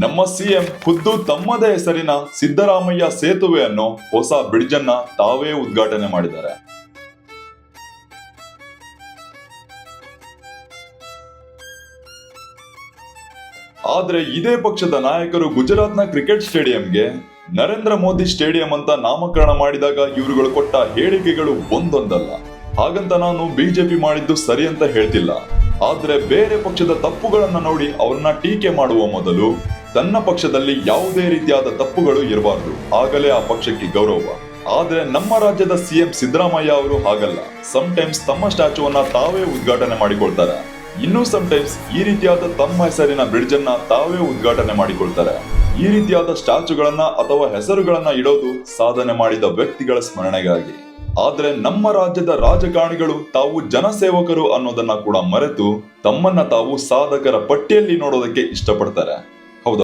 ನಮ್ಮ ಸಿಎಂ ಖುದ್ದು ತಮ್ಮದೇ ಹೆಸರಿನ ಸಿದ್ದರಾಮಯ್ಯ ಸೇತುವೆ ಅನ್ನೋ ಹೊಸ ಬ್ರಿಡ್ಜ್ ಅನ್ನ ತಾವೇ ಉದ್ಘಾಟನೆ ಮಾಡಿದ್ದಾರೆ. ಆದ್ರೆ ಇದೇ ಪಕ್ಷದ ನಾಯಕರು ಗುಜರಾತ್ನ ಕ್ರಿಕೆಟ್ ಸ್ಟೇಡಿಯಂಗೆ ನರೇಂದ್ರ ಮೋದಿ ಸ್ಟೇಡಿಯಂ ಅಂತ ನಾಮಕರಣ ಮಾಡಿದಾಗ ಇವರುಗಳು ಕೊಟ್ಟ ಹೇಳಿಕೆಗಳು ಒಂದೊಂದಲ್ಲ. ಹಾಗಂತ ನಾನು ಬಿಜೆಪಿ ಮಾಡಿದ್ದು ಸರಿ ಅಂತ ಹೇಳ್ತಿಲ್ಲ. ಆದ್ರೆ ಬೇರೆ ಪಕ್ಷದ ತಪ್ಪುಗಳನ್ನ ನೋಡಿ ಅವ್ರನ್ನ ಟೀಕೆ ಮಾಡುವ ಮೊದಲು ತನ್ನ ಪಕ್ಷದಲ್ಲಿ ಯಾವುದೇ ರೀತಿಯಾದ ತಪ್ಪುಗಳು ಇರಬಾರ್ದು, ಆಗಲೇ ಆ ಪಕ್ಷಕ್ಕೆ ಗೌರವ. ಆದ್ರೆ ನಮ್ಮ ರಾಜ್ಯದ ಸಿಎಂ ಸಿದ್ದರಾಮಯ್ಯ ಅವರು ಹಾಗಲ್ಲ. ಟೈಮ್ಸ್ ತಮ್ಮ ಸ್ಟ್ಯಾಚುವನ್ನ ತಾವೇ ಉದ್ಘಾಟನೆ ಮಾಡಿಕೊಳ್ತಾರೆ. ಇನ್ನೂ ಟೈಮ್ಸ್ ಈ ರೀತಿಯಾದ ತಮ್ಮ ಹೆಸರಿನ ಬ್ರಿಡ್ಜ್ ಅನ್ನ ತಾವೇ ಉದ್ಘಾಟನೆ ಮಾಡಿಕೊಳ್ತಾರೆ. ಈ ರೀತಿಯಾದ ಸ್ಟ್ಯಾಚುಗಳನ್ನ ಅಥವಾ ಹೆಸರುಗಳನ್ನ ಇಡೋದು ಸಾಧನೆ ಮಾಡಿದ ವ್ಯಕ್ತಿಗಳ ಸ್ಮರಣೆಗಾಗಿ. ಆದ್ರೆ ನಮ್ಮ ರಾಜ್ಯದ ರಾಜಕಾರಣಿಗಳು ತಾವು ಜನಸೇವಕರು ಅನ್ನೋದನ್ನ ಕೂಡ ಮರೆತು ತಮ್ಮನ್ನ ತಾವು ಸಾಧಕರ ಪಟ್ಟಿಯಲ್ಲಿ ನೋಡೋದಕ್ಕೆ ಇಷ್ಟಪಡ್ತಾರೆ.